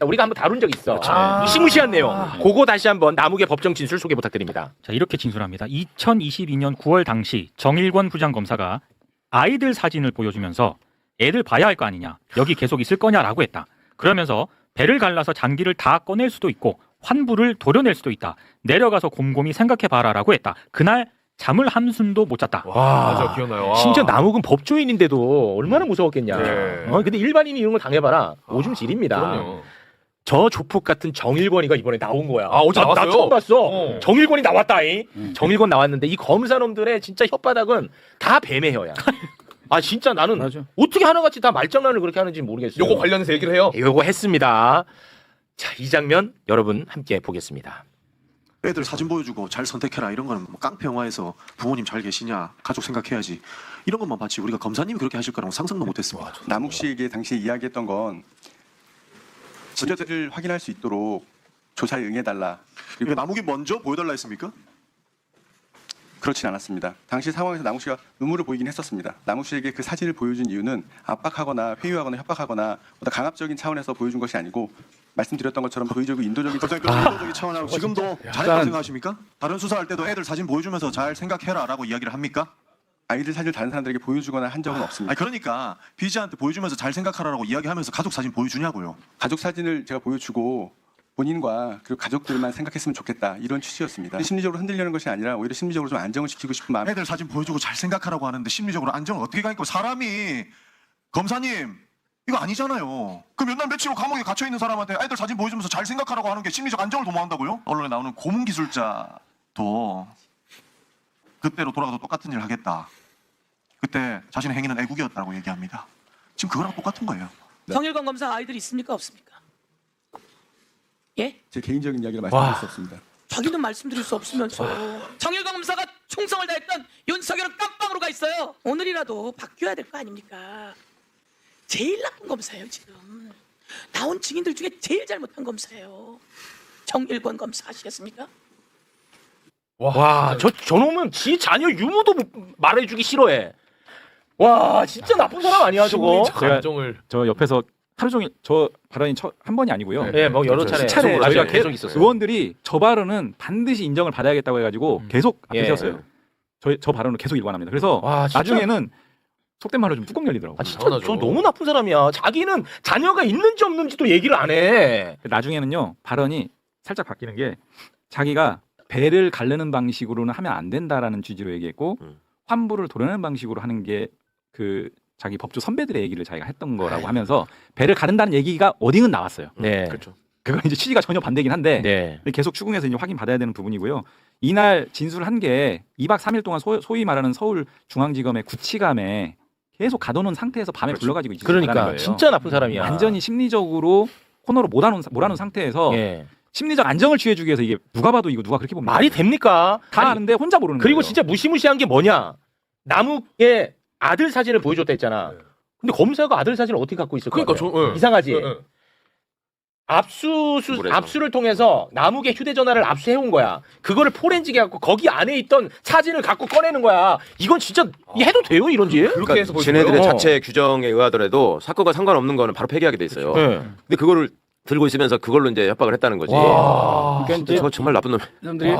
우리가 한번 다룬 적 있어. 무시무시한 내용. 그거 다시 한번 남욱의 법정 진술 소개 부탁드립니다. 자, 이렇게 진술합니다. 2022년 9월 당시 정일권 부장검사가 아이들 사진을 보여주면서 애들 봐야 할 거 아니냐, 여기 계속 있을 거냐라고 했다. 그러면서 배를 갈라서 장기를 다 꺼낼 수도 있고 환부를 도려낼 수도 있다. 내려가서 곰곰이 생각해봐라라고 했다. 그날 잠을 한숨도 못 잤다. 와, 맞아, 기억나요. 심지어 남욱은 법조인인데도 얼마나 무서웠겠냐. 네. 근데 일반인이 이런 걸 당해봐라. 오줌 지립니다. 그럼요. 저 조폭 같은 정일권이가 이번에 나온 거야. 아, 어제 나 나왔어요? 처음 봤어. 어. 정일권이 나왔다잉. 정일권 나왔는데 이 검사놈들의 진짜 혓바닥은 다 뱀의 혀야. 아 진짜 나는 맞아. 어떻게 하나같이 다 말장난을 그렇게 하는지 모르겠어요. 요거 관련해서 얘기를 해요. 요거 했습니다. 자, 이 장면 여러분 함께 보겠습니다. 애들 사진 보여주고 잘 선택해라 이런 거는 뭐 깡패 영화에서 부모님 잘 계시냐 가족 생각해야지 이런 것만 봤지 우리가 검사님이 그렇게 하실 거라고 상상도 못했습니다. 남욱 씨에게 당시에 이야기했던 건 진술을 확인할 수 있도록 조사에 응해달라. 왜 남욱이 먼저 보여달라 했습니까? 그렇진 않았습니다. 당시 상황에서 남욱 씨가 눈물을 보이긴 했었습니다. 남욱 씨에게 그 사진을 보여준 이유는 압박하거나 회유하거나 협박하거나 보다 강압적인 차원에서 보여준 것이 아니고 말씀드렸던 것처럼 도의적이고 인도적인 인도적인 차원하고 지금도 잘했다고 생각하십니까? 다른 수사할 때도 애들 사진 보여주면서 잘 생각해라라고 이야기를 합니까? 아이들 사진을 다른 사람들에게 보여주거나 한 적은 없습니다. 아니 그러니까 피의자한테 보여주면서 잘 생각하라라고 이야기하면서 가족 사진 보여주냐고요. 가족 사진을 제가 보여주고 본인과 그리고 가족들만 생각했으면 좋겠다 이런 취지였습니다. 심리적으로 흔들려는 것이 아니라 오히려 심리적으로 좀 안정을 시키고 싶은 마음. 애들 사진 보여주고 잘 생각하라고 하는데 심리적으로 안정을 어떻게 가니까 사람이 검사님 이거 아니잖아요. 그 몇 날 며칠 후 감옥에 갇혀 있는 사람한테 애들 사진 보여주면서 잘 생각하라고 하는 게 심리적 안정을 도모한다고요? 언론에 나오는 고문 기술자도 그때로 돌아가도 똑같은 일을 하겠다. 그때 자신의 행위는 애국이었다고 얘기합니다. 지금 그거랑 똑같은 거예요. 정일권 검사 아이들이 있습니까 없습니까? 예? 제 개인적인 이야기를 말씀드릴 수 없습니다. 자기는 말씀드릴 수 없으면서 정일권 검사가 충성을 다했던 윤석열은 깜빵으로 가 있어요. 오늘이라도 바뀌어야 될 거 아닙니까? 제일 나쁜 검사예요 지금. 나온 증인들 중에 제일 잘못한 검사예요. 정일권 검사 아시겠습니까? 와, 저놈은 지 자녀 유무도 말해주기 싫어해. 와, 진짜 나쁜 사람 아니야 저거. 감정을 저 옆에서 하루 종일 저 발언이 한 번이 아니고요. 예, 뭐 여러 차례 수차례 저희가 저희가 계속 있었어요. 의원들이 저 발언은 반드시 인정을 받아야겠다고 해가지고 계속 앞에 예. 세웠어요. 저 발언을 계속 일관합니다. 그래서 와, 진짜? 나중에는 속된 말로 좀 뚜껑 열리더라고요. 아, 진짜 당연하죠. 저 너무 나쁜 사람이야. 자기는 자녀가 있는지 없는지도 얘기를 안 해. 나중에는요 발언이 살짝 바뀌는 게 자기가 배를 가르는 방식으로는 하면 안 된다라는 취지로 얘기했고 환부를 도려내는 방식으로 하는 게 그 자기 법조 선배들의 얘기를 자기가 했던 거라고 하면서 배를 가른다는 얘기가 어딘은 나왔어요. 네. 그렇죠. 그건 이제 취지가 전혀 반대긴 한데 네. 계속 추궁해서 이제 확인 받아야 되는 부분이고요. 이날 진술한 게 2박 3일 동안 소위 말하는 서울중앙지검의 구치감에 계속 가둬놓은 상태에서 밤에 불러가지고 이제 그러니까 거예요. 진짜 나쁜 사람이야. 완전히 심리적으로 코너로 몰아놓은 상태에서 예. 심리적 안정을 취해주기 위해서 이게 누가 봐도 이거 누가 그렇게 봅니까? 말이 됩니까? 다 아니, 아는데 혼자 모르는 그리고 거예요. 진짜 무시무시한 게 뭐냐? 남욱의 아들 사진을 보여줬다 했잖아. 근데 검사가 아들 사진을 어떻게 갖고 있을 거야? 그러니까 이상하지. 예, 예. 압수를 통해서 남욱의 휴대전화를 압수해온 거야. 그거를 포렌직에 갖고 거기 안에 있던 사진을 갖고 꺼내는 거야. 이건 진짜 해도 돼요 이런지? 그렇게 해서 보여준 쟤네들의 거예요? 자체 규정에 의하더라도 사건과 상관없는 거는 바로 폐기하게 돼 있어요. 네. 근데 그거를 들고 있으면서 그걸로 이제 협박을 했다는 거지. 와. 그러니까 저 정말 나쁜 놈. 사람들이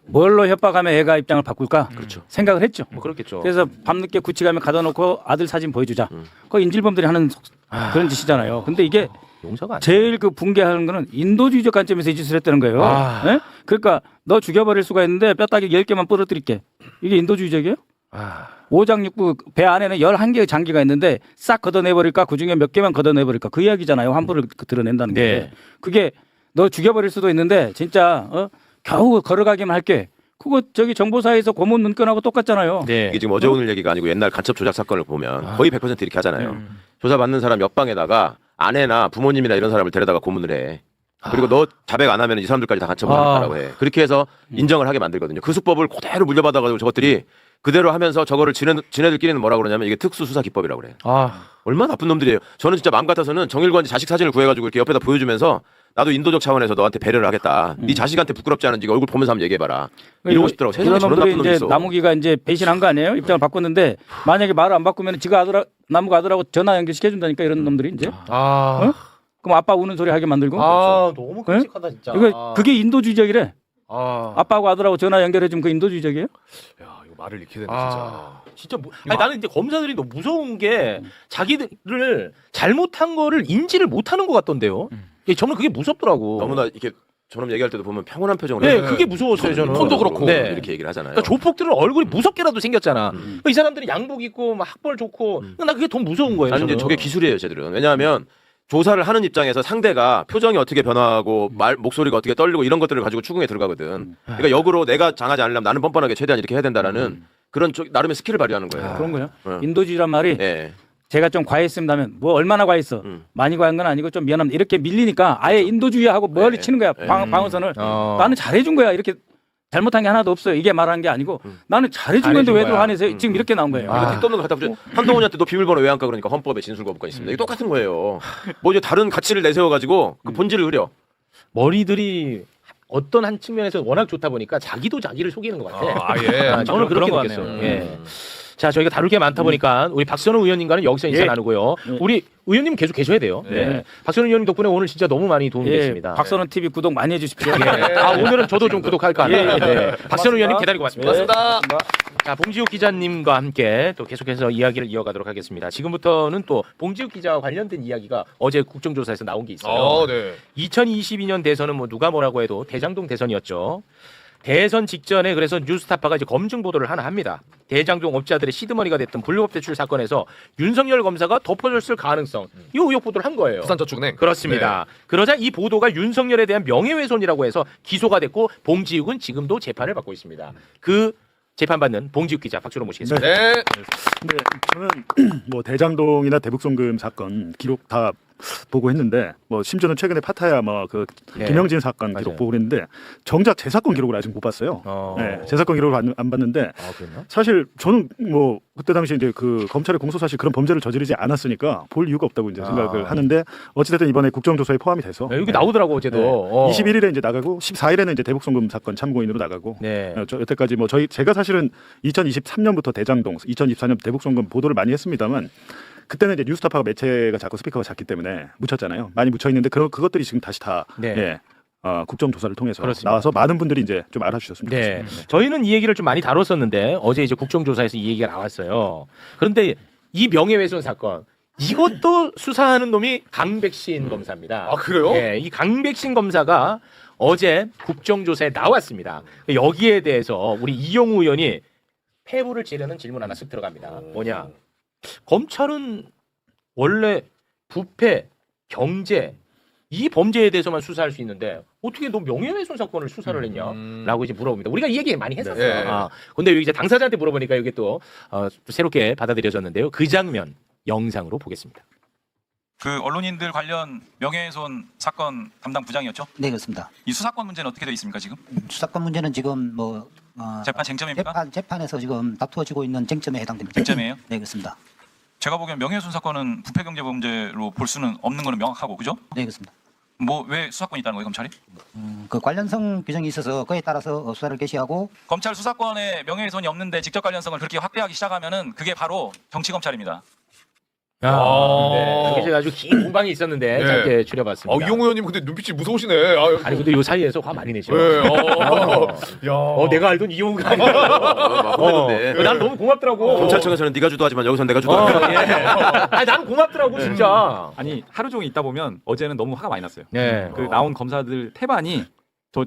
뭘로 협박하면 애가 입장을 바꿀까 그렇죠. 생각을 했죠. 뭐 그렇겠죠. 그래서 밤늦게 구치감에 가둬놓고 아들 사진 보여주자. 그거 인질범들이 하는 그런 짓이잖아요. 근데 이게 용서가 안 돼. 제일 그 붕괴하는 거는 인도주의적 관점에서 이 짓을 했다는 거예요. 아. 예? 그러니까 너 죽여버릴 수가 있는데 뼈다귀 10개만 부러뜨릴게. 이게 인도주의적이에요? 오장육부 배 안에는 11개의 장기가 있는데 싹 걷어내버릴까? 그중에 몇 개만 걷어내버릴까? 그 이야기잖아요. 환부를 드러낸다는 게. 네. 그게 너 죽여버릴 수도 있는데 진짜 겨우 걸어가기만 할게. 그거 저기 정보사에서 고문 눈건하고 똑같잖아요. 네. 이게 지금 어제 오늘 얘기가 아니고 옛날 간첩 조작 사건을 보면 거의 100% 이렇게 하잖아요. 조사받는 사람 옆방에다가 아내나 부모님이나 이런 사람을 데려다가 고문을 해. 그리고 너 자백 안 하면 이 사람들까지 다 간첩을 하겠다라고 해. 그렇게 해서 인정을 하게 만들거든요. 그 수법을 그대로 물려받아가지고 저것들이 그대로 하면서 저거를 지네들끼리는 뭐라 그러냐면 이게 특수수사 기법이라고 그래. 얼마나 나쁜 놈들이에요. 저는 진짜 마음 같아서는 정일관 자식 사진을 구해가지고 이렇게 옆에다 보여주면서 나도 인도적 차원에서 너한테 배려를 하겠다. 네 자식한테 부끄럽지 않은지 얼굴 보면서 한번 얘기해봐라. 이러고 싶더라고. 세상에 이런 저런 나쁜 놈들이 놈이 이제 있어. 남욱이가 이제 배신한 거 아니에요? 입장을 바꿨는데 만약에 말을 안 바꾸면 지가 남욱 아들하고 전화 연결시켜준다니까 이런 놈들이 이제. 그럼 아빠 우는 소리 하게 만들고. 아 너무 끔찍하다 진짜. 이거 그게 인도주의적이래. 아, 아빠하고 아들하고 전화 연결해주면 그 인도주의적이에요? 야, 이거 말을 잃게 되네 진짜 아니, 나는 이제 검사들이 너무 무서운 게 자기들을 잘못한 거를 인지를 못하는 것 같던데요. 예, 저는 그게 무섭더라고. 너무나 이렇게 저놈 얘기할 때도 보면 평온한 표정으로 네, 해요. 그게 무서웠어요 저는. 톤도 그렇고. 네. 이렇게 얘기를 하잖아요. 그러니까 조폭들은 얼굴이 무섭게라도 생겼잖아. 그러니까 이 사람들이 양복 입고 막 학벌 좋고 나 그게 더 무서운 거예요. 아니 근데 저는. 저게 기술이에요, 쟤들은. 왜냐하면 조사를 하는 입장에서 상대가 표정이 어떻게 변화하고 목소리가 어떻게 떨리고 이런 것들을 가지고 추궁에 들어가거든. 그러니까 역으로 내가 당하지 않으려면 나는 뻔뻔하게 최대한 이렇게 해야 된다라는 그런 나름의 스킬을 발휘하는 거예요. 그런 거요. 네. 인도주의란 말이 예. 제가 좀 과했습니다면 뭐 얼마나 과했어. 많이 과한 건 아니고 좀 미안합니다. 이렇게 밀리니까 아예 인도주의하고 멀리 치는 거야. 방어선을. 나는 잘해준 거야. 이렇게 잘못한 게 하나도 없어요. 이게 말하는 게 아니고 나는 잘해준 건데 왜 또 화내세요? 지금 이렇게 나온 거예요. 그러니까 택도 없는 거 갖다 붙여. 한동훈한테 너 비밀번호 왜 안 까? 그러니까 헌법에 진술거부가 있습니다. 이게 똑같은 거예요. 뭐 이제 다른 가치를 내세워가지고 그 본질을 흐려. 머리들이 어떤 한 측면에서 워낙 좋다 보니까 자기도 자기를 속이는 것 같아. 예. 저는 그렇게 것 느꼈어요. 같네요. 예. 자, 저희가 다룰 게 많다 보니까 우리 박선우 의원님과는 여기서 인사 예. 나누고요. 우리 의원님 계속 계셔야 돼요. 네. 박선우 의원님 덕분에 오늘 진짜 너무 많이 도움이 예, 됐습니다. 박선원 TV 구독 많이 해주십시오. 아, 오늘은 저도 좀 구독할까 합니다. 네. 박선우 의원님 기다리고 왔습니다. 고맙습니다. 자, 봉지욱 기자님과 함께 또 계속해서 이야기를 이어가도록 하겠습니다. 지금부터는 또 봉지욱 기자와 관련된 이야기가 어제 국정조사에서 나온 게 있어요. 네. 2022년 대선은 뭐 누가 뭐라고 해도 대장동 대선이었죠. 대선 직전에 그래서 뉴스타파가 이제 검증 보도를 하나 합니다. 대장동 업자들의 시드머니가 됐던 불법 대출 사건에서 윤석열 검사가 덮어줬을 가능성, 이 의혹 보도를 한 거예요. 부산저축은행. 그렇습니다. 그러자 이 보도가 윤석열에 대한 명예훼손이라고 해서 기소가 됐고 봉지욱은 지금도 재판을 받고 있습니다. 그 재판받는 봉지욱 기자 박수로 모시겠습니다. 네. 네, 저는 뭐 대장동이나 대북송금 사건 기록 다 보고 했는데 뭐 심지어는 최근에 파타야 뭐 그 네. 김영진 사건 맞아요. 기록 보고 했는데 정작 제 사건 기록을 아직 못 봤어요. 네, 제 사건 기록을 안 봤는데 그랬나? 사실 저는 뭐 그때 당시 이제 그 검찰의 공소 사실 그런 범죄를 저지르지 않았으니까 볼 이유가 없다고 이제 생각을 하는데 어찌됐든 이번에 국정조사에 포함이 돼서 여기 나오더라고 어제도. 21일에 이제 나가고 14일에는 이제 대북송금 사건 참고인으로 나가고 네. 저 여태까지 뭐 제가 사실은 2023년부터 대장동, 2024년 대북송금 보도를 많이 했습니다만 그때는 이제 뉴스타파가 매체가 작고 스피커가 작기 때문에 묻혔잖아요. 많이 묻혀 있는데 그것들이 지금 다시 다 네. 국정조사를 통해서 그렇습니다. 나와서 많은 분들이 이제 좀 알아주셨으면 네. 좋겠습니다. 저희는 이 얘기를 좀 많이 다뤘었는데 어제 이제 국정조사에서 이 얘기가 나왔어요. 그런데 이 명예훼손 사건 이것도 수사하는 놈이 강백신 검사입니다. 아, 그래요? 네, 이 강백신 검사가 어제 국정조사에 나왔습니다. 여기에 대해서 우리 이용우 의원이 폐부를 지르는 질문 하나 쓱 들어갑니다. 뭐냐? 검찰은 원래 부패, 경제 이 범죄에 대해서만 수사할 수 있는데 어떻게 너 명예훼손 사건을 수사를 했냐라고 이제 물어봅니다. 우리가 이 얘기 많이 했었어요. 네. 근데 여기 이제 당사자한테 물어보니까 이게 또 새롭게 받아들여졌는데요. 그 장면 영상으로 보겠습니다. 그 언론인들 관련 명예훼손 사건 담당 부장이었죠? 네, 그렇습니다. 이 수사권 문제는 어떻게 되어 있습니까 지금? 수사권 문제는 지금 뭐 재판 쟁점입니까? 재판에서 지금 다투어지고 있는 쟁점에 해당됩니다. 쟁점이에요? 네, 그렇습니다. 제가 보기엔 명예훼손 사건은 부패경제범죄로 볼 수는 없는 거는 명확하고 그죠? 네, 그렇습니다. 뭐 왜 수사권이 있다는 거예요 검찰이? 그 관련성 규정이 있어서 그에 따라서 수사를 개시하고 검찰 수사권에 명예훼손이 없는데 직접 관련성을 그렇게 확대하기 시작하면은 그게 바로 정치검찰입니다. 네. 이게 아주 긴 공방이 있었는데 네. 짧게 줄여봤습니다. 이용우 의원님 근데 눈빛이 무서우시네. 아니 근데 요 사이에서 화 많이 내죠. 네. 내가 알던 이용우가 아니라. 난 너무 고맙더라고. 검찰청에서는 네가 주도하지만 여기서는 내가 주도하는 아니 나는 고맙더라고 진짜. 아니 하루 종일 있다 보면 어제는 너무 화가 많이 났어요. 네. 그 나온 검사들 태반이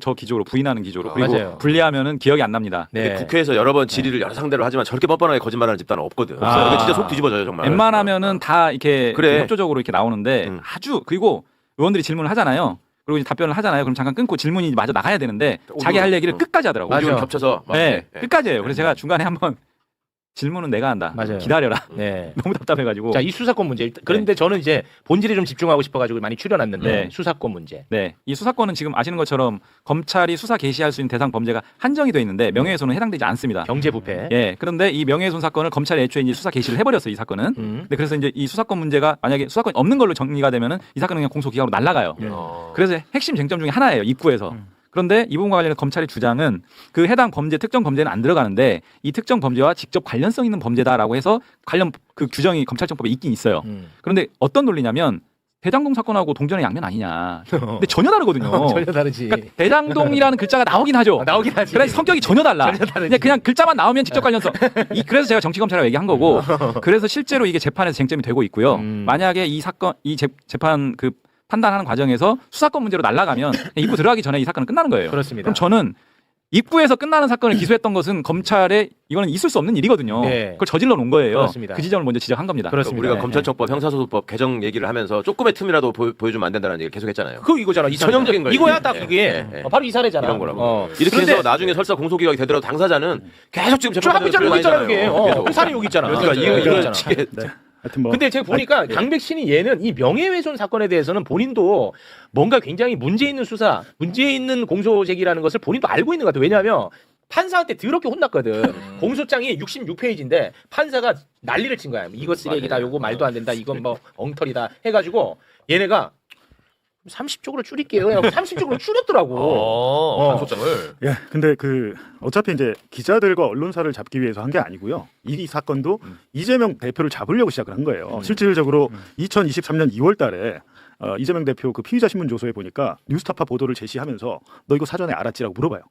저 기조로 부인하는 기조로 그리고 맞아요. 분리하면은 기억이 안 납니다. 네. 국회에서 여러 번 질의를 여러 상대로 하지만 저렇게 뻔뻔하게 거짓말하는 집단은 없거든. 아. 이게 진짜 속 뒤집어져요 정말. 웬만하면은 다 이렇게 그래. 협조적으로 이렇게 나오는데 아주 그리고 의원들이 질문을 하잖아요. 그리고 이제 답변을 하잖아요. 그럼 잠깐 끊고 질문이 마저 나가야 되는데 자기 할 얘기를 끝까지 하더라고요. 맞아요. 오디오를 겹쳐서 막 네, 네. 끝까지 해요. 그래서 제가 중간에 한번 질문은 내가 한다. 맞아요. 기다려라. 네. 너무 답답해가지고. 자, 이 수사권 문제. 그런데 저는 이제 본질에 좀 집중하고 싶어가지고 많이 출연했는데 네. 수사권 문제. 네, 이 수사권은 지금 아시는 것처럼 검찰이 수사 개시할 수 있는 대상 범죄가 한정이 돼 있는데 명예훼손은 해당되지 않습니다. 경제부패. 예, 그런데 이 명예훼손 사건을 검찰이 애초에 이제 수사 개시를 해버렸어요. 이 사건은. 근데 그래서 이제 이 수사권 문제가 만약에 수사권이 없는 걸로 정리가 되면은 이 사건은 그냥 공소 기각으로 날아가요. 그래서 핵심 쟁점 중에 하나예요. 입구에서. 그런데 이 부분과 관련해서 검찰의 주장은 그 해당 범죄 특정 범죄는 안 들어가는데 이 특정 범죄와 직접 관련성 있는 범죄다라고 해서 관련 그 규정이 검찰청법에 있긴 있어요. 그런데 어떤 논리냐면 대장동 사건하고 동전의 양면 아니냐. 근데 전혀 다르거든요. 전혀 다르지. 그러니까 대장동이라는 글자가 나오긴 하죠. 나오긴 하지. 그래서 성격이 전혀 달라. 전혀 다르지. 그냥 글자만 나오면 직접 관련성. 그래서 제가 정치검찰이라고 얘기한 거고. 그래서 실제로 이게 재판에서 쟁점이 되고 있고요. 만약에 이 사건, 이 재판 그 판단하는 과정에서 수사권 문제로 날아가면 입구 들어가기 전에 이 사건은 끝나는 거예요. 그렇습니다. 그럼 저는 입구에서 끝나는 사건을 기소했던 것은 검찰에 이거는 있을 수 없는 일이거든요. 네. 그걸 저질러 놓은 거예요. 그렇습니다. 그 지점을 먼저 지적한 겁니다. 그렇습니다. 우리가 네. 검찰청법, 형사소송법 개정 얘기를 하면서 조금의 틈이라도 보여주면 안 된다는 얘기를 계속 했잖아요. 그 이거잖아. 이 전형적인 거예요. 이거야 딱 예, 그게. 예, 예. 바로 이 사례잖아. 이런 거라고. 이렇게 그런데 해서 나중에 설사 공소기각이 되더라도 당사자는 계속 지금 저 앞에 여기 있잖아 그게. 계속. 그 사례 여기 있잖아. 그러니까 이거 있잖아. 이거 하여튼 뭐 근데 제가 보니까 강백신이 얘는 이 명예훼손 사건에 대해서는 본인도 뭔가 굉장히 문제 있는 수사, 문제 있는 공소 제기라는 것을 본인도 알고 있는 것 같아요. 왜냐하면 판사한테 더럽게 혼났거든. 공소장이 66페이지인데 판사가 난리를 친 거야. 이거 쓰레기다, 요거 말도 안 된다, 이건 뭐 엉터리다 해가지고 얘네가 30쪽으로 줄일게요. 30쪽으로 줄였더라고. 판소장을. 예, 근데 그 어차피 이제 기자들과 언론사를 잡기 위해서 한 게 아니고요. 이 사건도 이재명 대표를 잡으려고 시작을 한 거예요. 실질적으로 2023년 2월달에 이재명 대표 그 피의자 신문 조서에 보니까 뉴스타파 보도를 제시하면서 너 이거 사전에 알았지라고 물어봐요.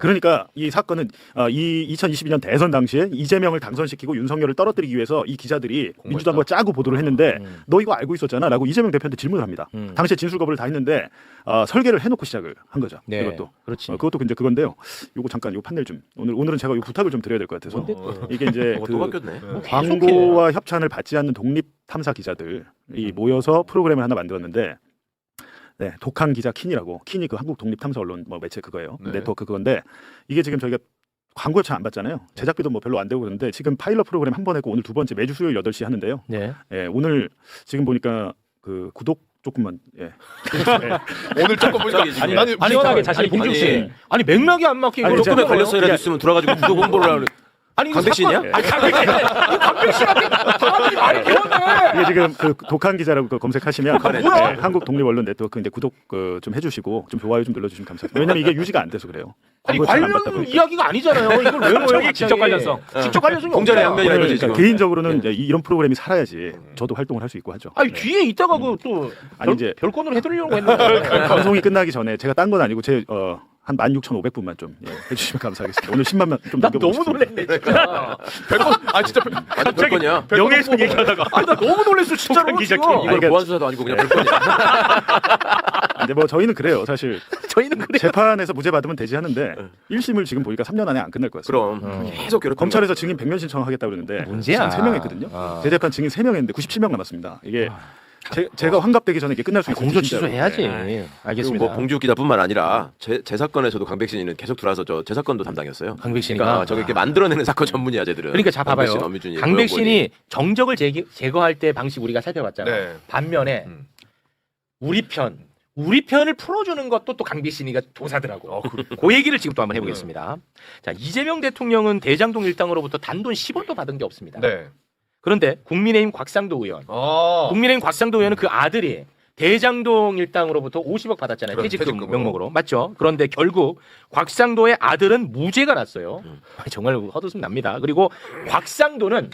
그러니까 이 사건은 이 2022년 대선 당시에 이재명을 당선시키고 윤석열을 떨어뜨리기 위해서 이 기자들이 민주당과 짜고 보도를 했는데 너 이거 알고 있었잖아라고 이재명 대표한테 질문을 합니다. 당시에 진술 거부를 다 했는데 설계를 해놓고 시작을 한 거죠. 네, 이것도 그렇지. 그것도 이제 그건데요. 요거 잠깐 요 판넬 좀 오늘은 제가 요 부탁을 좀 드려야 될 것 같아서 이게 이제 또 바뀌었네. 광고와 협찬을 받지 않는 독립 탐사 기자들이 모여서 프로그램을 하나 만들었는데. 네, 독한 기자 킨이라고 킨이 그 한국 독립 탐사 언론 뭐 매체 그거예요. 네. 네트워크 그건데 이게 지금 저희가 광고 협찬 안 받잖아요. 제작비도 뭐 별로 안 되고 그러는데 지금 파일럿 프로그램 한 번 했고 오늘 두 번째 매주 수요일 8시 하는데요. 네. 예, 오늘 지금 보니까 그 구독 조금만 예. 오늘 조금 보니까 나는 시원하게 자신이 봉중 씨. 아니 맥락이 안 맞게 아니, 이걸 제가 조금의 걸렸어라도 있으면 들어가지고 구독 홍보를 하려. 아니 이거 강백신이야? 사건- 아니 강백신한테 사람들이 많이 배웠네. 이게 지금 그 독한 기자라고 그 검색하시면 뭐야? 네, 한국 독립 언론 네트워크 이제 구독 좀 해주시고 좀 좋아요 좀 눌러주시면 감사합니다. 왜냐면 이게 유지가 안 돼서 그래요. 아니 광고 협찬 안 받다 관련 보니까. 이야기가 아니잖아요. 이걸 왜 넣어요? 직접 관련성. 직접 관련성이 공전의 없잖아. 양면이라 오늘 이거지 그러니까 지금. 개인적으로는 이제 이런 프로그램이 살아야지 저도 활동을 할 수 있고 하죠. 아니 뒤에 있다가 그또 아니, 이제- 별건으로 해드리려고 했는데. 방송이 끝나기 전에 제가 딴 건 아니고 한 16,500분만 좀 해주시면 감사하겠습니다. 오늘 10만만 좀 나 너무 넘겨보겠습니다. 놀랐네 진짜. 진짜 완전 별건이야. 명예훼손 얘기하다가 아니 나 너무 놀랐어 진짜로 기자 지금. 아니, 이걸 그러니까- 보안수사도 아니고 그냥 별건이야. 근데 뭐 저희는 그래요. 사실 저희는 그래. 재판에서 무죄 받으면 되지 하는데 1심을 지금 보니까 3년 안에 안 끝날 것 같습니다. 그럼 계속 괴롭히는 검찰에서 증인 100명 신청하겠다고 그러는데 문제야. 지금 3명 했거든요. 대재판 증인 3명 했는데 97명 남았습니다. 이게 제가 환갑되기 전에 이게 끝날 수 있어요. 공소 취소해야지. 그리고 알겠습니다. 뭐 봉지욱 기자뿐만 아니라 제 사건에서도 강백신이는 계속 들어와서 제 사건도 담당했어요. 강백신이가 그러니까 저게 이렇게 만들어내는 사건 전문이야 쟤들은. 그러니까 자 봐봐요. 강백신, 엄유준이, 강백신이 정적을 제거할 때 방식 우리가 살펴봤잖아요. 네. 반면에 우리 편을 풀어주는 것도 또 강백신이가 도사더라고. 그 얘기를 지금 또 한번 해보겠습니다. 자 이재명 대통령은 대장동 일당으로부터 단돈 10원도 받은 게 없습니다. 네. 그런데 국민의힘 곽상도 의원, 국민의힘 곽상도 의원은 그 아들이 대장동 일당으로부터 50억 받았잖아요. 퇴직금 퇴직금으로. 명목으로. 맞죠? 그런데 결국 곽상도의 아들은 무죄가 났어요. 정말 헛웃음 납니다. 그리고 곽상도는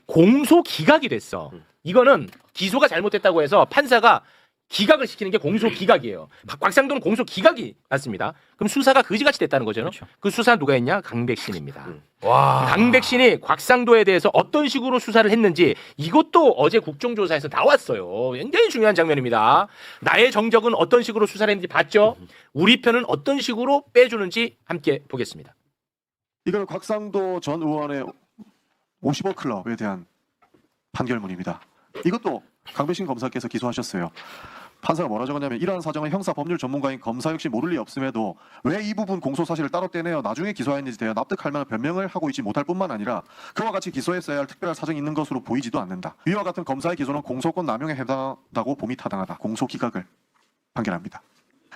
공소 기각이 됐어. 이거는 기소가 잘못됐다고 해서 판사가 기각을 시키는 게 공소 기각이에요. 곽상도는 공소 기각이 났습니다. 그럼 수사가 그지같이 됐다는 거죠. 그렇죠. 그 수사 누가 했냐? 강백신입니다. 와. 강백신이 곽상도에 대해서 어떤 식으로 수사를 했는지 이것도 어제 국정조사에서 나왔어요. 굉장히 중요한 장면입니다. 나의 정적은 어떤 식으로 수사를 했는지 봤죠? 우리 편은 어떤 식으로 빼주는지 함께 보겠습니다. 이거는 곽상도 전 의원의 50억 클럽에 대한 판결문입니다. 이것도 강백신 검사께서 기소하셨어요. 판사가 뭐라 적었냐면 이러한 사정은 형사 법률 전문가인 검사 역시 모를 리 없음에도 왜 이 부분 공소 사실을 따로 떼내어 나중에 기소했는지 대해 납득할 만한 변명을 하고 있지 못할 뿐만 아니라 그와 같이 기소했어야 할 특별한 사정이 있는 것으로 보이지도 않는다. 이와 같은 검사의 기소는 공소권 남용에 해당하다고 봄이 타당하다. 공소 기각을 판결합니다.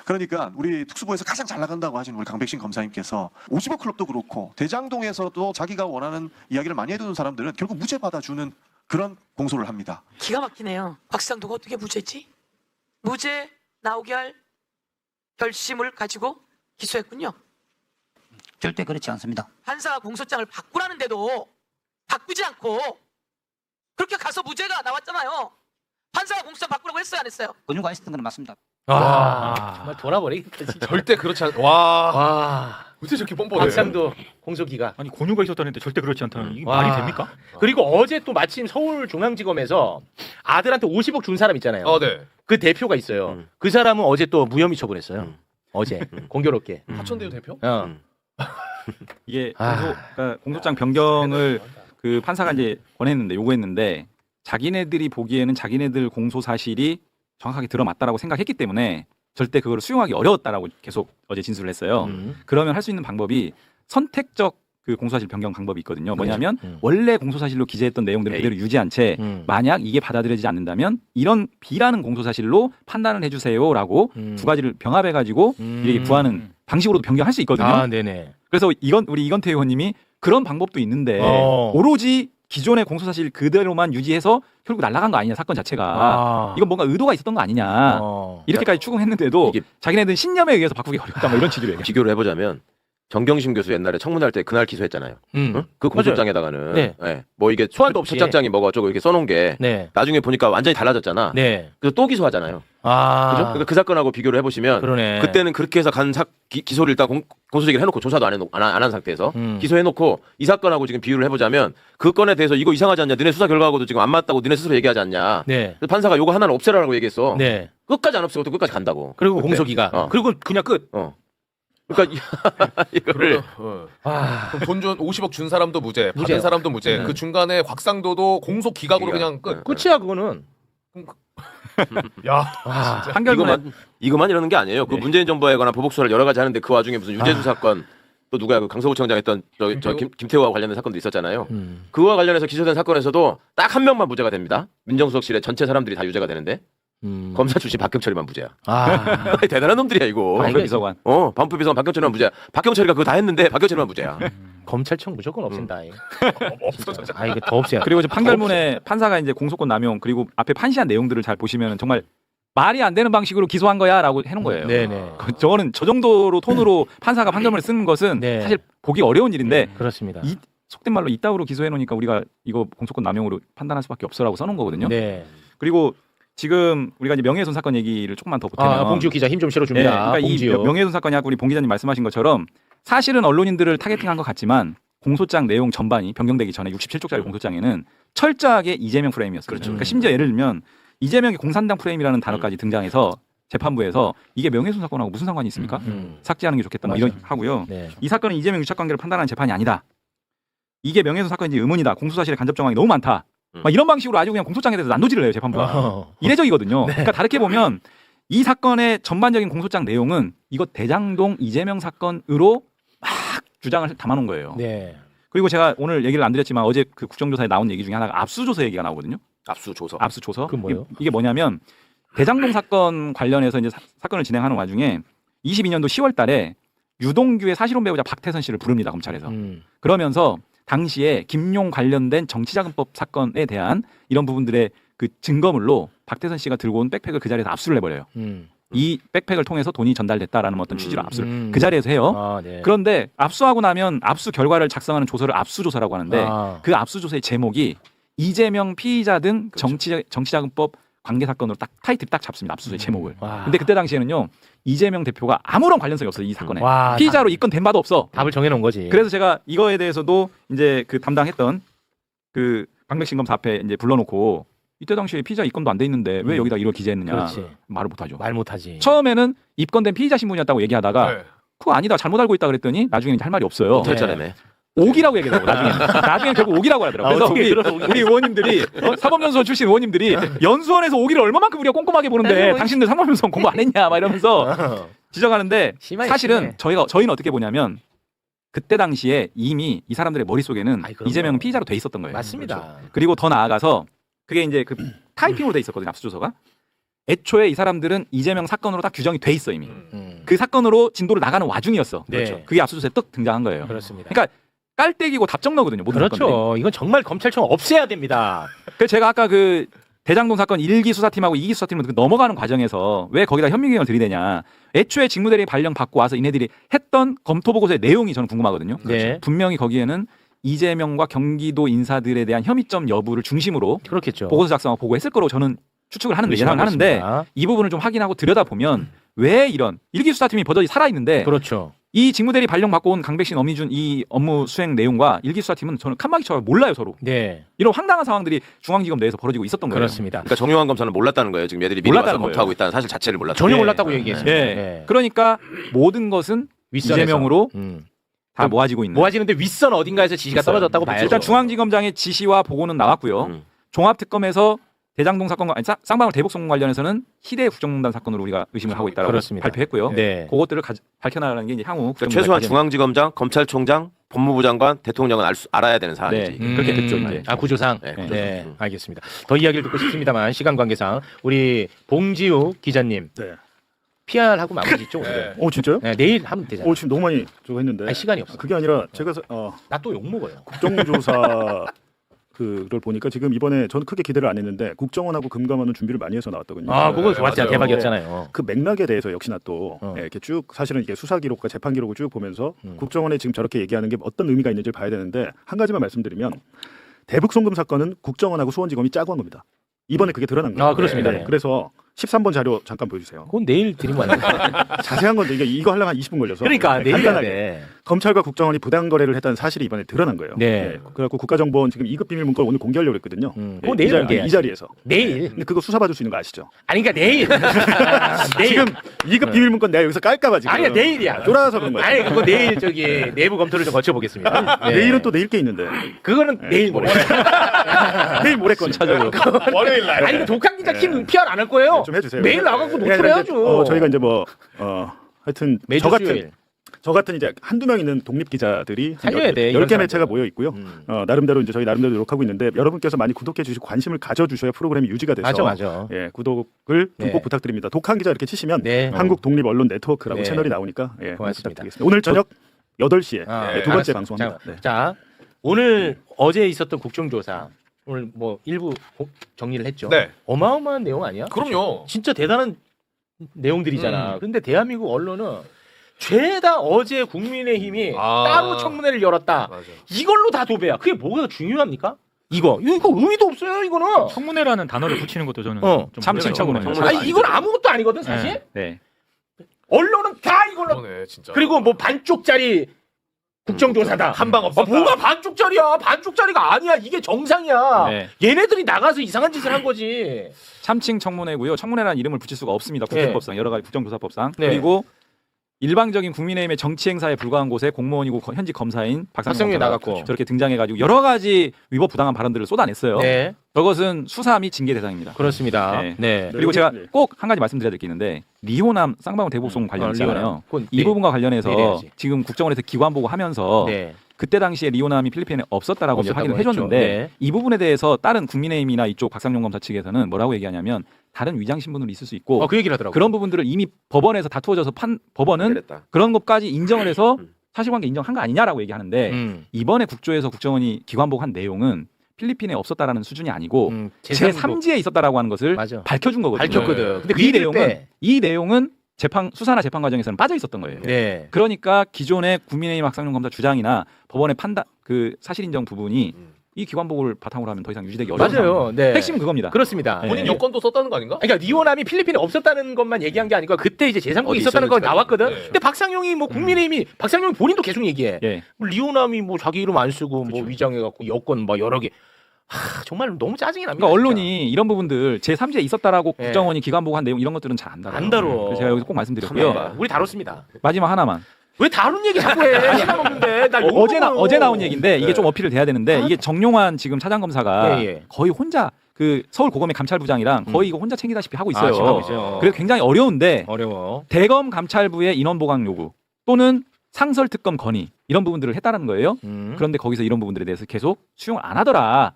그러니까 우리 특수부에서 가장 잘 나간다고 하신 우리 강백신 검사님께서 50억 클럽도 그렇고 대장동에서도 자기가 원하는 이야기를 많이 해두는 사람들은 결국 무죄 받아주는 그런 공소를 합니다. 기가 막히네요. 곽상도가 어떻게 무죄지? 무죄 나오게 할 결심을 가지고 기소했군요. 절대 그렇지 않습니다. 판사가 공소장을 바꾸라는데도 바꾸지 않고 그렇게 가서 무죄가 나왔잖아요. 판사가 공소장 바꾸라고 했어요, 안 했어요? 권유가 있었던 건 맞습니다. 정말 돌아버리겠다 진짜. 절대 그렇지 않. 와. 와. 어떻게 저렇게 뻔뻔해? 박상도 공소기각. 아니 권유가 있었다는데 절대 그렇지 않다는 이게 와. 말이 됩니까? 그리고 어제 또 마침 서울중앙지검에서 아들한테 50억 준 사람 있잖아요. 네. 그 대표가 있어요. 그 사람은 어제 또 무혐의 처분했어요. 어제 공교롭게. 하천대유 대표? 이게 아. 그러니까 공소장 변경을 그 판사가 이제 권했는데 요구했는데 자기네들이 보기에는 자기네들 공소 사실이 정확하게 들어맞다라고 생각했기 때문에 절대 그걸 수용하기 어려웠다라고 계속 어제 진술을 했어요. 그러면 할 수 있는 방법이 선택적 그 공소사실 변경 방법이 있거든요. 뭐냐면 원래 공소사실로 기재했던 내용들을 그대로 유지한 채 만약 이게 받아들여지지 않는다면 이런 B라는 공소사실로 판단을 해주세요라고 두 가지를 병합해가지고 이렇게 구하는 방식으로도 변경할 수 있거든요. 아, 네네. 그래서 우리 이건태 의원님이 그런 방법도 있는데 오로지 기존의 공소사실 그대로만 유지해서 결국 날아간 거 아니냐 사건 자체가 이건 뭔가 의도가 있었던 거 아니냐 이렇게까지 추궁했는데도 자기네들은 신념에 의해서 바꾸기 어렵다 뭐 이런 취지로 얘기해요. 비교를 해보자면 정경심 교수 옛날에 청문할 때 그날 기소했잖아요. 응? 그 공소장에다가는 네. 네. 뭐 이게 소환도 없이 채장장이 뭐가 어쩌고 이렇게 써놓은 게 네. 나중에 보니까 완전히 달라졌잖아. 네. 그래서 또 기소하잖아요. 아. 그죠? 그러니까 그 사건하고 비교를 해보시면 그러네. 그때는 그렇게 해서 간 기소를 일단 공소제기를 해놓고 조사도 안 한 상태에서 기소해놓고 이 사건하고 지금 비교를 해보자면 그 건에 대해서 이거 이상하지 않냐? 너네 수사 결과하고도 지금 안 맞다고 너네 스스로 얘기하지 않냐? 네. 그래서 판사가 요거 하나는 없애라라고 얘기했어. 네. 끝까지 안 없애고 또 끝까지 간다고. 그리고 그때. 공소기각. 그리고 그냥 끝. 그러니까 이거를 그럼 돈 50억 준 사람도 무죄, 무죄. 받은 사람도 무죄. 그 중간에 곽상도도 공소 기각으로 그냥 끝. 끝이야 그거는. 야, 이거만 이러는 게 아니에요. 그 문재인 정부에거나 보복수사를 여러 가지 하는데 그 와중에 무슨 유재수 사건 또 누구야 그 강서구청장 했던 저 김태우와 관련된 사건도 있었잖아요. 그와 관련해서 기소된 사건에서도 딱 한 명만 무죄가 됩니다. 민정수석실에 전체 사람들이 다 유죄가 되는데 검사 출신 박경철이만 무죄야. 대단한 놈들이야 이거. 반부비서관. 반부비서관 박경철이만 무죄야. 박경철이가 그거 다 했는데 박경철이만 무죄야. 검찰청 무조건 없앤다. 없어졌죠. 이게 더 없애야. 그리고 이제 판결문에 판사가 이제 공소권 남용 그리고 앞에 판시한 내용들을 잘 보시면 정말 말이 안 되는 방식으로 기소한 거야라고 해놓은 거예요. 네네. 저는 저 정도로 톤으로 판사가 판결문을 쓰는 것은 사실 보기 어려운 일인데 그렇습니다. 속된 말로 이따위로 기소해 놓으니까 우리가 이거 공소권 남용으로 판단할 수밖에 없어라고 써놓은 거거든요. 네. 그리고 지금 우리가 이제 명예훼손 사건 얘기를 조금만 더 보태면 봉지우 기자 힘 좀 실어줍니다. 그러니까 이 명예훼손 사건이 아까 우리 봉 기자님 말씀하신 것처럼 사실은 언론인들을 타겟팅한 것 같지만 공소장 내용 전반이 변경되기 전에 67쪽짜리 공소장에는 철저하게 이재명 프레임이었어요. 그렇죠. 그러니까 심지어 예를 들면 이재명의 공산당 프레임이라는 단어까지 등장해서 재판부에서 이게 명예훼손 사건하고 무슨 상관이 있습니까? 삭제하는 게 좋겠다 뭐 이런 하고요. 네. 이 사건은 이재명 유착관계를 판단하는 재판이 아니다. 이게 명예훼손 사건인지 의문이다. 공소사실의 간접 정황이 너무 많다. 막 이런 방식으로 아주 그냥 공소장에 대해서 난도질을 해요 재판부가. 이례적이거든요. 그러니까 다르게 보면 이 사건의 전반적인 공소장 내용은 이거 대장동 이재명 사건으로 막 주장을 담아놓은 거예요. 네. 그리고 제가 오늘 얘기를 안 드렸지만 어제 그 국정조사에 나온 얘기 중에 하나가 압수조사 얘기가 나오거든요. 압수조사. 그 뭐예요? 이게 뭐냐면 대장동 사건 관련해서 이제 사건을 진행하는 와중에 22년도 10월달에 유동규의 사실혼 배우자 박태선 씨를 부릅니다 검찰에서. 그러면서 당시에 김용 관련된 정치자금법 사건에 대한 이런 부분들의 그 증거물로 박태선 씨가 들고 온 백팩을 그 자리에서 압수를 해버려요. 이 백팩을 통해서 돈이 전달됐다라는 어떤 취지로 압수를 그 자리에서 해요. 네. 그런데 압수하고 나면 압수 결과를 작성하는 조서를 압수조사라고 하는데 그 압수조사의 제목이 이재명 피의자 등 정치자금법 관계 사건으로 딱 타이틀 딱 잡습니다. 압수조사의 제목을. 근데 그때 당시에는요 이재명 대표가 아무런 관련성이 없어요 이 사건에. 피의자로 입건된 바도 없어. 답을 정해놓은 거지. 그래서 제가 이거에 대해서도 이제 그 담당했던 그 박명신 검사 앞에 이제 불러놓고 이때 당시에 피의자 입건도 안 돼 있는데 왜 여기다 이걸 기재했느냐. 그렇지. 말을 못하죠. 말 못하지. 처음에는 입건된 피의자 신분이었다고 얘기하다가 그거 아니다 잘못 알고 있다 그랬더니 나중에 이제 할 말이 없어요. 네. 옥이라고 얘기하더라고 나중에 결국 옥이라고 하더라고. 그래서 우리 의원님들이 사법연수원 출신 의원님들이 연수원에서 옥이를 얼마만큼 우리가 꼼꼼하게 보는데 당신들 사법연수원 공부 안 했냐 막 이러면서 지적하는데 사실은 저희는 어떻게 보냐면 그때 당시에 이미 이 사람들의 머릿속에는 이재명은 피의자로 돼 있었던 거예요. 맞습니다. 그렇죠. 그리고 더 나아가서 그게 이제 그 타이핑으로 돼 있었거든요 압수조사가. 애초에 이 사람들은 이재명 사건으로 딱 규정이 돼 있어 이미. 그 사건으로 진도를 나가는 와중이었어. 네. 그렇죠. 그게 압수조사에 떡 등장한 거예요. 그렇습니다. 그러니까 깔때기고 답정너거든요. 모든 그렇죠. 사건들이. 이건 정말 검찰청 없애야 됩니다. 그래서 제가 아까 그 대장동 사건 1기 수사팀하고 2기 수사팀으로 넘어가는 과정에서 왜 거기다 현미경을 들이대냐. 애초에 직무대리 발령 받고 와서 이네들이 했던 검토보고서의 내용이 저는 궁금하거든요. 네. 분명히 거기에는 이재명과 경기도 인사들에 대한 혐의점 여부를 중심으로 그렇겠죠. 보고서 작성하고 보고했을 거라고 저는 추측을 하는데 의심하고 예상을 하는데 있습니다. 이 부분을 좀 확인하고 들여다보면 왜 이런 일기 수사팀이 버젓이 살아있는데 그렇죠. 이 직무대리 발령 받고 온 강백신, 엄희준 이 업무 수행 내용과 일기 수사팀은 저는 칸막이 쳐요. 몰라요 서로. 네. 이런 황당한 상황들이 중앙지검 내에서 벌어지고 있었던 거예요. 그렇습니다. 그러니까 정용환 검사는 몰랐다는 거예요. 지금 얘들이 미리 와서 몰랐다는 검토하고 거예요. 있다는 사실 자체를 몰랐다. 전혀 네. 몰랐다고 얘기했습니다. 예. 네. 그러니까 모든 것은 윗선에서. 이재명으로 음. 다 모아지고 있는. 모아지는데 윗선 어딘가에서 지시가 있어요. 떨어졌다고 봐야죠. 일단 중앙지검장의 지시와 보고는 나왔고요. 종합특검에서 대장동 사건과 아니, 쌍방울 대북송금 관련해서는 희대 국정농단 사건으로 우리가 의심을 하고 있다고 그렇습니다. 발표했고요. 네. 그것들을 밝혀나가는 게 이제 향후 그러니까 최소한 중앙지검장, 검찰총장, 법무부 장관, 대통령은 알아야 되는 사안이지. 그렇게 됐죠 이제. 아 구조상. 네, 네, 구조상. 알겠습니다. 더 이야기를 듣고 싶습니다만 시간 관계상 우리 봉지우 기자님 네. PR하고 마무리 짓죠 오늘. 진짜요? 네, 내일 하면 되잖아요. 지금 너무 많이 저거 했는데. 아니, 시간이 없어. 그게 아니라 제가 나 또 욕 먹어요. 국정조사 그걸 보니까 지금 이번에 저는 크게 기대를 안 했는데 국정원하고 금감원은 준비를 많이 해서 나왔더군요. 아, 그거 좋았잖아요. 맞아요. 대박이었잖아요. 그 맥락에 대해서 역시나 또 이렇게 쭉 사실은 이게 수사 기록과 재판 기록을 쭉 보면서 국정원에 지금 저렇게 얘기하는 게 어떤 의미가 있는지를 봐야 되는데 한 가지만 말씀드리면 대북 송금 사건은 국정원하고 수원지검이 짜고 한 겁니다. 이번에 그게 드러난 거예요. 아, 그렇습니다. 네. 그래서 13번 자료 잠깐 보여주세요. 그건 내일 드리면 안 돼요. 자세한 건데 이거 하려면 한 20분 걸려서. 그러니까 네, 내일 해야 간단하게. 돼. 검찰과 국정원이 부당 거래를 했다는 사실이 이번에 드러난 거예요. 네. 그래갖고 국가정보원 지금 2급 비밀 문건 오늘 공개하려고 했거든요. 그거 내일 공개해야지. 이 자리에서. 내일. 근데 그거 수사받을 수 있는 거 아시죠? 아니 그러니까 내일. 내일. 지금 2급 비밀 문건 내가 여기서 깔까봐 지금. 아니야 내일이야. 쫄아서 그런 거야. 아니 그거 내일 저기 내부 검토를 좀 거쳐보겠습니다. 네. 내일은 또 내일 게 있는데. 그거는 내일 모레. 내일 모레 건 차적으로. 월요일 날. 아니 독한 기자 팀 PR 안 할 거예요? 좀 해주세요. 매일 나가고 그러니까 노출해야죠. 이제, 저희가 이제 하여튼 매주 수요일. 저 같은 이제 한두 명 있는 독립 기자들이 살려야 돼, 이런 10개 매체가 모여 있고요. 음. 나름대로 이제 저희 나름대로 노력하고 있는데 여러분께서 많이 구독해 주시고 관심을 가져 주셔야 프로그램이 유지가 돼서 맞아. 예, 구독을 좀 네. 꼭 부탁드립니다. 독한 기자 이렇게 치시면 네. 한국 독립 언론 네트워크라고 네. 채널이 나오니까 예, 고맙습니다. 부탁드리겠습니다. 오늘 저녁 8시에 아, 두 번째 알았어. 방송합니다. 네. 자 오늘 어제 있었던 국정조사 오늘 뭐 일부 정리를 했죠. 네. 어마어마한 내용 아니야? 그럼요. 진짜 대단한 내용들이잖아. 그런데 대한민국 언론은 죄다 어제 국민의힘이 따로 청문회를 열었다. 맞아. 이걸로 다 도배야. 그게 뭐가 중요합니까? 이거 의미도 없어요. 이거는. 청문회라는 단어를 붙이는 것도 저는 어. 좀 참칭청문회. 문제가 있어요. 아니 이건 아무것도 아니거든 사실. 네. 언론은 다 이걸로. 그러네 진짜. 그리고 뭐 반쪽짜리 국정조사다. 한 방 없었다. 뭐가 반쪽짜리야? 반쪽짜리가 아니야. 이게 정상이야. 네. 얘네들이 나가서 이상한 짓을 한 거지. 참칭 청문회고요. 청문회라는 이름을 붙일 수가 없습니다. 네. 국회법상 여러 가지 국정조사법상. 네. 그리고 일방적인 국민의힘의 정치 행사에 불과한 곳에 공무원이고 현직 검사인 박상용 박상용이 검사가 나갔고. 저렇게 등장해가지고 여러 가지 위법 부당한 발언들을 쏟아냈어요. 네, 저것은 수사 및 징계 대상입니다. 그렇습니다. 네. 네. 그리고 제가 네. 꼭 한 가지 말씀드려야 될 게 있는데 리호남 쌍방울 대북송 관련 있잖아요. 리오남. 그건 이 부분과 관련해서 내려야지. 지금 국정원에서 기관 보고 하면서 네. 그때 당시에 리오남이 필리핀에 없었다라고 이제 없었다고 확인을 해줬는데 했죠. 네. 이 부분에 대해서 다른 국민의힘이나 이쪽 박상용 검사 측에서는 뭐라고 얘기하냐면 다른 위장 신분으로 있을 수 있고 그 얘기를 하더라고. 그런 부분들을 이미 법원에서 다투어져서 법원은 그랬다. 그런 것까지 인정을 해서 사실관계 인정한 거 아니냐라고 얘기하는데 음. 이번에 국조에서 국정원이 기관복한 내용은 필리핀에 없었다라는 수준이 아니고 제3국. 제3지에 있었다라고 하는 것을 맞아. 밝혀준 거거든요. 밝혔거든. 근데 그 이 얘기를 내용은 빼. 이 내용은 수사나 재판 과정에서는 빠져 있었던 거예요. 네. 그러니까 기존의 국민의힘 박상용 검사 주장이나 법원의 판단 그 사실 인정 부분이 이 기관복을 바탕으로 하면 더 이상 유지되기 어려운 맞아요. 상황입니다. 네. 핵심은 그겁니다. 그렇습니다. 본인 네. 여권도 썼다는 거 아닌가? 그러니까 리오남이 필리핀에 없었다는 것만 얘기한 게 아니고 그때 이제 제3국이 어디 있었다는 거 있었는지 나왔거든. 네. 근데 박상용이 뭐 국민의힘이 박상용이 본인도 계속 얘기해. 예. 뭐 리오남이 뭐 자기 이름 안 쓰고 뭐 위장해갖고 여권 뭐 여러 개. 정말 너무 짜증이 납니다. 그러니까 언론이 이런 부분들 제3지에 있었다라고 네. 국정원이 기관복한 내용 이런 것들은 잘 안 다뤄요. 안 다뤄. 그래서 제가 여기서 꼭 말씀드렸고요. 진짜. 우리 다뤘습니다. 마지막 하나만. 왜 다른 얘기 자꾸 해? 시간 없는데. 나 어제 나온 얘기인데 이게 좀 어필을 돼야 되는데 이게 정용환 지금 차장검사가 예, 예. 거의 혼자 그 서울 고검의 감찰부장이랑 거의 이거 혼자 챙기다시피 하고 있어요. 지금 하고 있어요. 그래서 굉장히 어려운데 어려워. 대검 감찰부의 인원 보강 요구 또는 상설 특검 건의 이런 부분들을 했다는 거예요. 그런데 거기서 이런 부분들에 대해서 계속 수용을 안 하더라.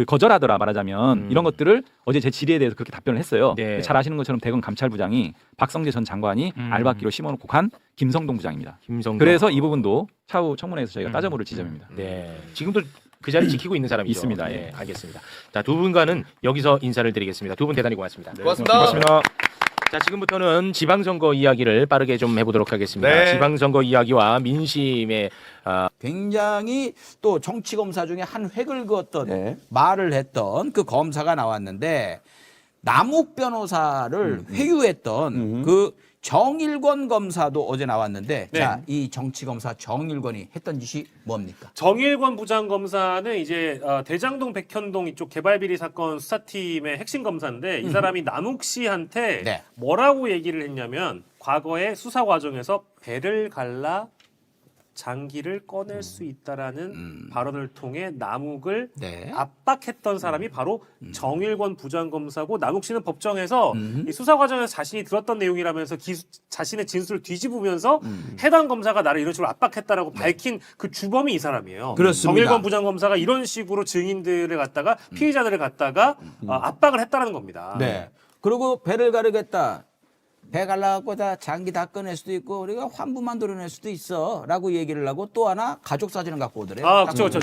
거절하더라 말하자면 이런 것들을 어제 제 질의에 대해서 그렇게 답변을 했어요. 네. 잘 아시는 것처럼 대검 감찰부장이 박성재 전 장관이 알박기로 심어놓고 간 김성동 부장입니다. 김성동. 그래서 이 부분도 차후 청문회에서 저희가 따져볼 지점입니다. 네. 지금도 그 자리 지키고 있는 사람이죠. 있습니다. 네, 알겠습니다. 자, 두 분과는 여기서 인사를 드리겠습니다. 두 분 대단히 고맙습니다. 고맙습니다. 자, 지금부터는 지방선거 이야기를 빠르게 좀 해보도록 하겠습니다. 네. 지방선거 이야기와 민심의 굉장히 또 정치검사 중에 한 획을 그었던 말을 했던 그 검사가 나왔는데 남욱 변호사를 회유했던 그 정일권 검사도 어제 나왔는데 네. 자, 이 정치검사 정일권이 했던 짓이 뭡니까? 정일권 부장검사는 이제 대장동 백현동 이쪽 개발비리 사건 수사팀의 핵심 검사인데 이 사람이 남욱 씨한테 네. 뭐라고 얘기를 했냐면 과거에 수사 과정에서 배를 갈라 장기를 꺼낼 수 있다라는 발언을 통해 남욱을 네. 압박했던 사람이 바로 정일권 부장검사고 남욱 씨는 법정에서 이 수사 과정에서 자신이 들었던 내용이라면서 자신의 진술을 뒤집으면서 해당 검사가 나를 이런 식으로 압박했다라고 밝힌 그 주범이 이 사람이에요. 그렇습니다. 정일권 부장검사가 이런 식으로 증인들을 갖다가 피의자들을 갖다가 압박을 했다는 겁니다. 네. 그리고 배를 가르겠다. 배 갈라갖고 다 장기 다 꺼낼 수도 있고 우리가 환부만 도려낼 수도 있어라고 얘기를 하고 또 하나 가족 사진을 갖고 오더래요. 아, 그렇죠.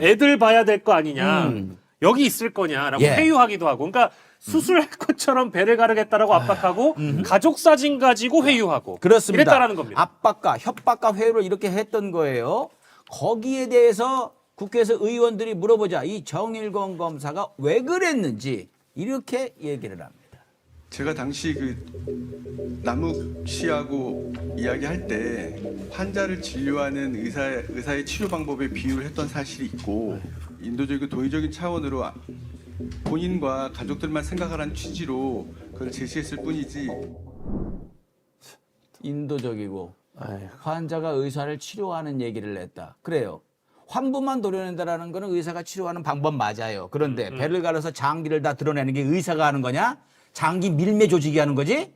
애들 봐야 될 거 아니냐. 여기 있을 거냐라고 예. 회유하기도 하고. 그러니까 수술할 것처럼 배를 가르겠다라고 압박하고 가족 사진 가지고 회유하고. 그렇습니다. 이랬다라는 겁니다. 압박과 협박과 회유를 이렇게 했던 거예요. 거기에 대해서 국회에서 의원들이 물어보자 이 정일권 검사가 왜 그랬는지 이렇게 얘기를 합니다. 제가 당시 그 남욱 씨하고 이야기할 때 환자를 진료하는 의사의 치료 방법에 비유를 했던 사실이 있고 인도적이고 도의적인 차원으로 본인과 가족들만 생각하라는 취지로 그걸 제시했을 뿐이지. 인도적이고 환자가 의사를 치료하는 얘기를 했다. 그래요. 환부만 도려낸다라는 거는 의사가 치료하는 방법 맞아요. 그런데 배를 갈아서 장기를 다 드러내는 게 의사가 하는 거냐? 장기 밀매 조직이 하는 거지?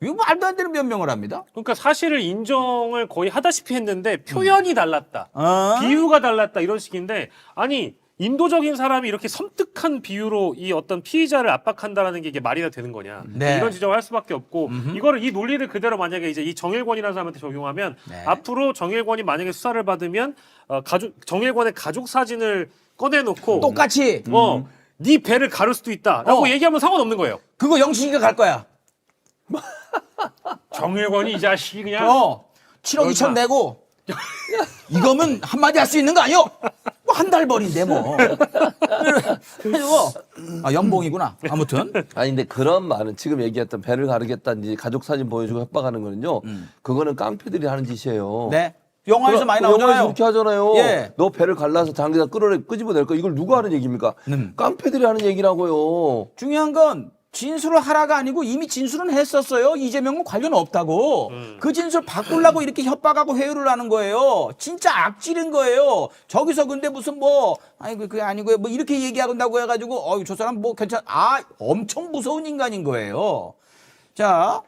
이거 말도 안 되는 변명을 합니다. 그러니까 사실을 인정을 거의 하다시피 했는데 표현이 달랐다. 어? 비유가 달랐다. 이런 식인데 아니 인도적인 사람이 이렇게 섬뜩한 비유로 이 어떤 피의자를 압박한다라는 게 이게 말이나 되는 거냐. 네. 이런 지적을 할 수밖에 없고 이거를 이 논리를 그대로 만약에 이제 이 정일권이라는 사람한테 적용하면 네. 앞으로 정일권이 만약에 수사를 받으면 정일권의 가족 사진을 꺼내놓고 똑같이 네 배를 가를 수도 있다라고 얘기하면 상관없는 거예요. 그거 영식이가 갈 거야. 정일권이 이 자식이 그냥 7억 2천 내고 이거면 한마디 할 수 있는 거 아니요? 한 달 벌인데 뭐. 그리고 연봉이구나. 아무튼. 아니 근데 그런 말은 지금 얘기했던 배를 가르겠다든지 가족 사진 보여주고 협박하는 거는요. 그거는 깡패들이 하는 짓이에요. 네. 영화에서 많이 나오잖아요. 영화에서 그렇게 하잖아요. 예. 너 배를 갈라서 장기다 끄집어낼 거. 이걸 누가 하는 얘기입니까? 깡패들이 하는 얘기라고요. 중요한 건 진술을 하라가 아니고 이미 진술은 했었어요. 이재명은 관련 없다고. 그 진술 바꾸려고 이렇게 협박하고 회유를 하는 거예요. 진짜 악질인 거예요. 저기서 근데 무슨 뭐 아니 그게 아니고요. 뭐 이렇게 얘기한다고 해가지고 저 사람 뭐 엄청 무서운 인간인 거예요. 자,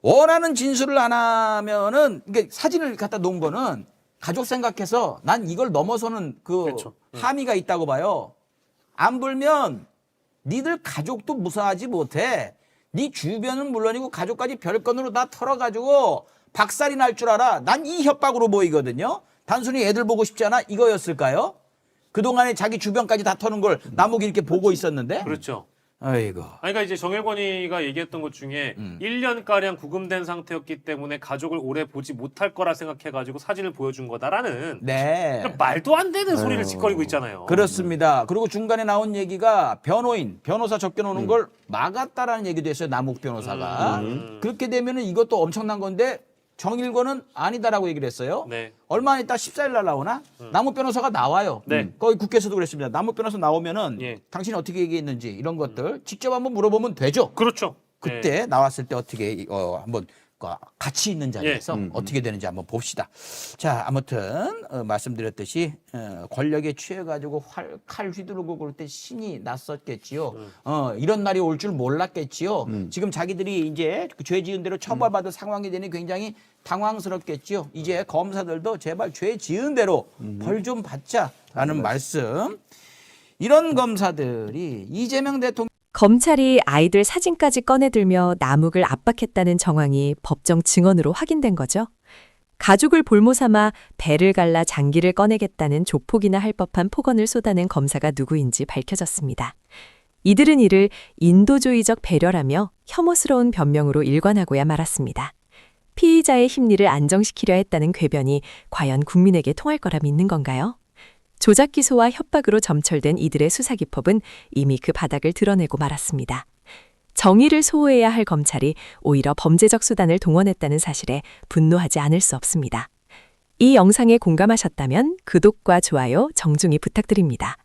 원하는 진술을 안 하면은 이게 사진을 갖다 놓은 거는 가족 생각해서 난 이걸 넘어서는 그 그렇죠. 함의가 있다고 봐요. 안 불면 니들 가족도 무사하지 못해. 네 주변은 물론이고 가족까지 별건으로 다 털어가지고 박살이 날 줄 알아. 난 이 협박으로 보이거든요. 단순히 애들 보고 싶지 않아 이거였을까요? 그동안에 자기 주변까지 다 터는 걸 남욱이 이렇게 보고 있었는데. 그렇죠. 아이고. 그러니까 이제 정일권이가 얘기했던 것 중에 1년가량 구금된 상태였기 때문에 가족을 오래 보지 못할 거라 생각해가지고 사진을 보여준 거다라는 네. 그러니까 말도 안 되는 소리를 짓거리고 있잖아요. 그렇습니다. 그리고 중간에 나온 얘기가 변호사 접견오는 걸 막았다라는 얘기도 했어요. 남욱 변호사가. 그렇게 되면은 이것도 엄청난 건데 정일권은 아니다라고 얘기를 했어요. 네. 얼마 있다 14일 날 나오나? 남욱 변호사가 나와요. 네. 거기 국회에서도 그랬습니다. 남욱 변호사 나오면은 예. 당신이 어떻게 얘기했는지 이런 것들 직접 한번 물어보면 되죠. 그렇죠. 그때 나왔을 때 어떻게 한번 같이 있는 자리에서 예. 어떻게 되는지 한번 봅시다. 자, 아무튼 말씀드렸듯이 권력에 취해가지고 칼 휘두르고 그럴 때 신이 났었겠지요. 이런 날이 올 줄 몰랐겠지요. 지금 자기들이 이제 죄 지은 대로 처벌받을 상황이 되니 굉장히 당황스럽겠지요. 이제 검사들도 제발 죄 지은 대로 벌 좀 받자라는 말씀. 이런 검사들이 이재명 대통령 검찰이 아이들 사진까지 꺼내들며 남욱을 압박했다는 정황이 법정 증언으로 확인된 거죠. 가족을 볼모 삼아 배를 갈라 장기를 꺼내겠다는 조폭이나 할 법한 폭언을 쏟아낸 검사가 누구인지 밝혀졌습니다. 이들은 이를 인도주의적 배려라며 혐오스러운 변명으로 일관하고야 말았습니다. 피의자의 심리를 안정시키려 했다는 궤변이 과연 국민에게 통할 거라 믿는 건가요? 조작 기소와 협박으로 점철된 이들의 수사 기법은 이미 그 바닥을 드러내고 말았습니다. 정의를 소호해야 할 검찰이 오히려 범죄적 수단을 동원했다는 사실에 분노하지 않을 수 없습니다. 이 영상에 공감하셨다면 구독과 좋아요 정중히 부탁드립니다.